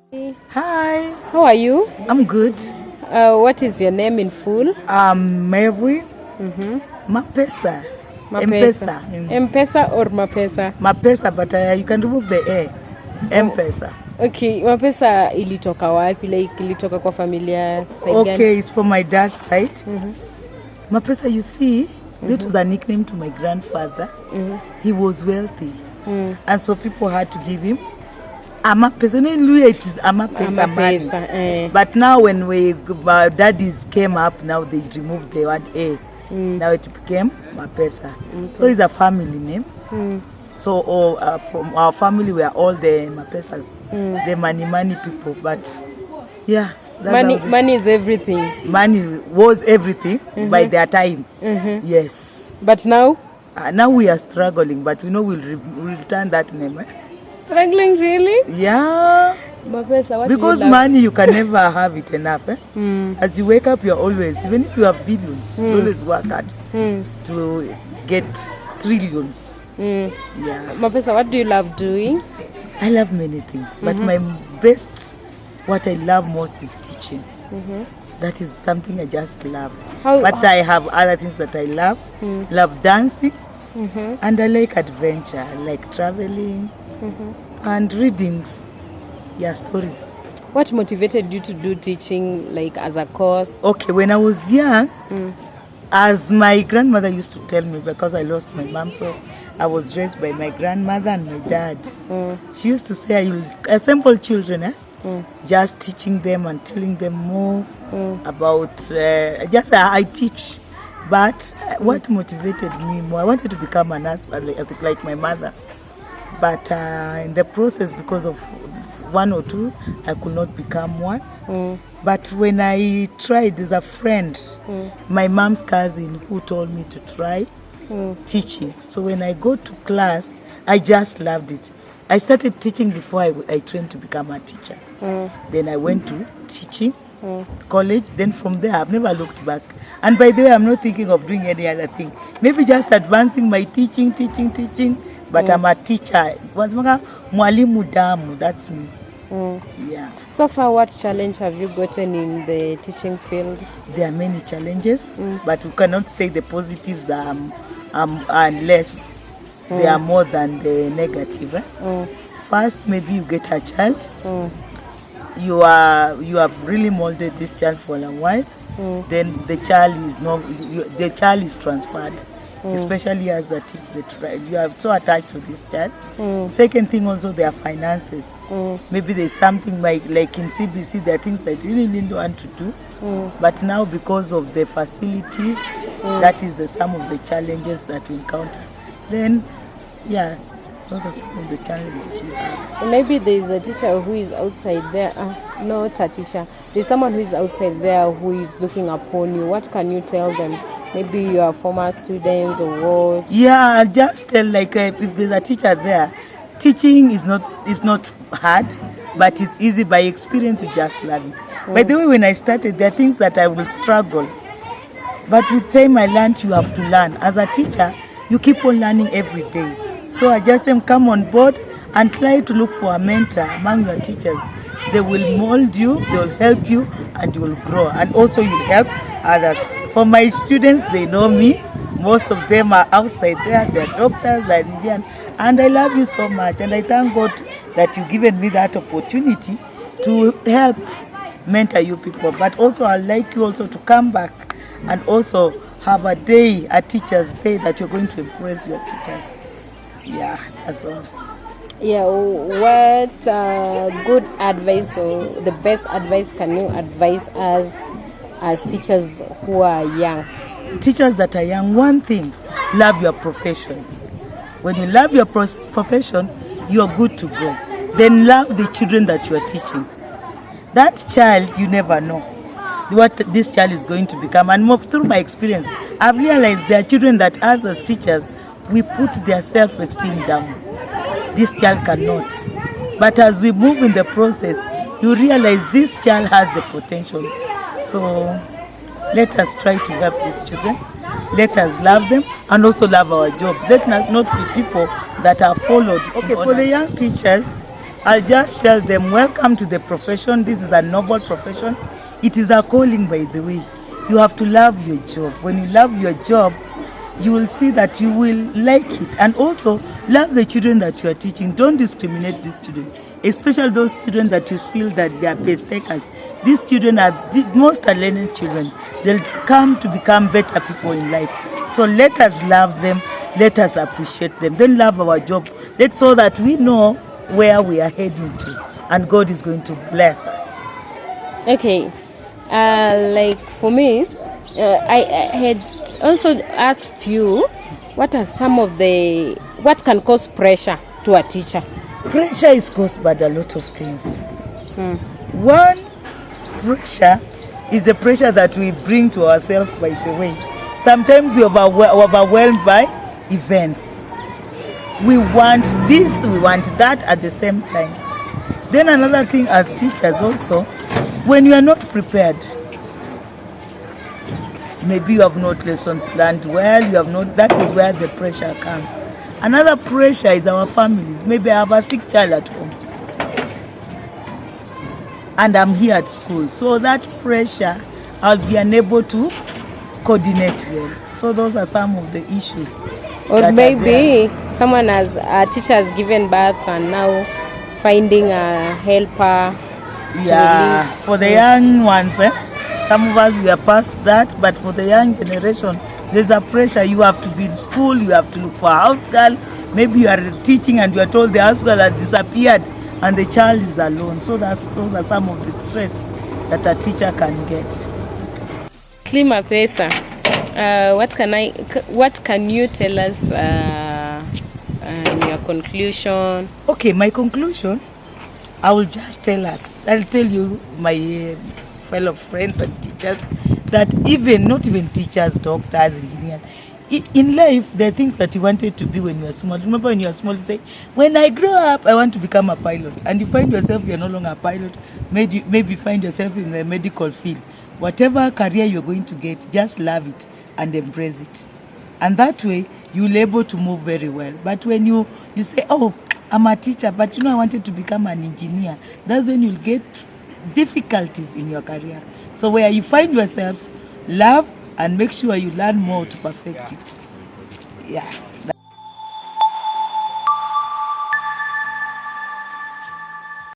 Hi, How are you? I'm good. What is your name in full? Mary Mapesa. Mapesa. Mpesa. M-Pesa or Mapesa? Mapesa, but you can remove the A. Mpesa. Okay, Mapesa ilitoka wapi? Like ilitoka kwa familia side gani? Okay, it's from my dad's side. Mapesa, you see, that was a nickname to my grandfather. He was wealthy. And so people had to give him Amapesa. In Luya, it is Amapesa money. But now when our daddies came up, now they removed the word A. Now it became Mapesa. So it's a family name. So from our family, we are all the Mapesas, the money people. But yeah, that's money is everything. Money was everything by their time. Yes. But now? Now we are struggling, but we know we'll return that name. Struggling really? Yeah. Mapesa, what because do you love? money, you can never have it enough. As you wake up, you're always, even if you have billions, you always work hard to get trillions. Yeah. Mapesa, what do you love doing? I love many things, but my best, what I love most is teaching. That is something I just love. But I have other things that I love. Love dancing, and I like adventure. I like traveling and reading, stories. What motivated you to do teaching, like as a course? Okay, when I was young, as my grandmother used to tell me, because I lost my mom, so I was raised by my grandmother and my dad. She used to say, I will assemble children, just teaching them and telling them more about, I teach. But what motivated me more, I wanted to become a nurse, like my mother. But in the process, because of one or two, I could not become one. But when I tried, there's a friend, my mom's cousin, who told me to try teaching. So when I go to class, I just loved it. I started teaching before I trained to become a teacher. Then I went to teaching, college. Then from there, I've never looked back. And by the way, I'm not thinking of doing any other thing. Maybe just advancing my teaching. But I'm a teacher. Mwalimu damu, that's me. Yeah. So far, what challenge have you gotten in the teaching field? There are many challenges, but we cannot say the positives are less. They are more than the negative. First, maybe you get a child. You have really molded this child for a while. Then the child is transferred. Especially as the teacher, you are so attached to this child. Second thing, also their finances. Maybe there's something like in CBC, there are things that you really don't want to do. But now, because of the facilities, that is some of the challenges that we encounter. Then, yeah, those are some of the challenges we have. Maybe there's a teacher who is outside there. Not a teacher. There's someone who is outside there who is looking upon you. What can you tell them? Maybe you are former students or what? Yeah, I'll just tell, if there's a teacher there, teaching is not hard, but it's easy. By experience, you just love it. By the way, when I started, there are things that I will struggle. But with time I learned you have to learn. As a teacher, you keep on learning every day. So I just say, come on board and try to look for a mentor among your teachers. They will mold you, they will help you, and you will grow. And also you will help others. For my students, they know me. Most of them are outside there. They're doctors, they're Indian. And I love you so much. And I thank God that you've given me that opportunity to help mentor you people. But also I'd like you also to come back and also have a day, a teacher's day, that you're going to impress your teachers. Yeah, that's all. Yeah, what good advice or the best advice can you advise us as teachers who are young? Teachers that are young, one thing, love your profession. When you love your profession, you're good to go. Then love the children that you are teaching. That child, you never know what this child is going to become. And more, through my experience, I've realized there are children that us as teachers, we put their self-esteem down. This child cannot. But as we move in the process, you realize this child has the potential. So let us try to help these children. Let us love them and also love our job. Let us not be people that are followed. Okay, for the young teachers, I'll just tell them, welcome to the profession. This is a noble profession. It is a calling, by the way. You have to love your job. When you love your job, you will see that you will like it. And also, love the children that you are teaching. Don't discriminate these children, especially those children that you feel that they are best takers. These children are the most talented children. They'll come to become better people in life. So let us love them. Let us appreciate them. Then love our job. Let's so that we know where we are heading to. And God is going to bless us. Okay. Like for me, I had also asked you, what are some of what can cause pressure to a teacher? Pressure is caused by a lot of things. One, pressure is the pressure that we bring to ourselves, by the way. Sometimes we are overwhelmed by events. We want this, we want that at the same time. Then another thing as teachers also, when you are not prepared, maybe you have not lesson planned well, you have not, that is where the pressure comes. Another pressure is our families. Maybe I have a sick child at home and I'm here at school. So that pressure, I'll be unable to coordinate well. So those are some of the issues. Or maybe someone a teacher has given birth and now finding a helper. Yeah, for the young ones, some of us we are past that, but for the young generation, there's a pressure. You have to be in school, you have to look for a house girl. Maybe you are teaching and you are told the house girl has disappeared and the child is alone. So those are some of the stress that a teacher can get. Klima Pesa, what can you tell us in your conclusion? Okay, my conclusion, I will just I'll tell you, my fellow friends and teachers, that not even teachers, doctors, engineers, in life, there are things that you wanted to be when you were small. Remember when you were small, you say, when I grow up, I want to become a pilot. And you find yourself, you're no longer a pilot. Maybe find yourself in the medical field. Whatever career you're going to get, just love it and embrace it. And that way, you'll be able to move very well. But when you say, oh, I'm a teacher, but I wanted to become an engineer, that's when you'll get difficulties in your career. So where you find yourself, love and make sure you learn more to perfect it. Yeah.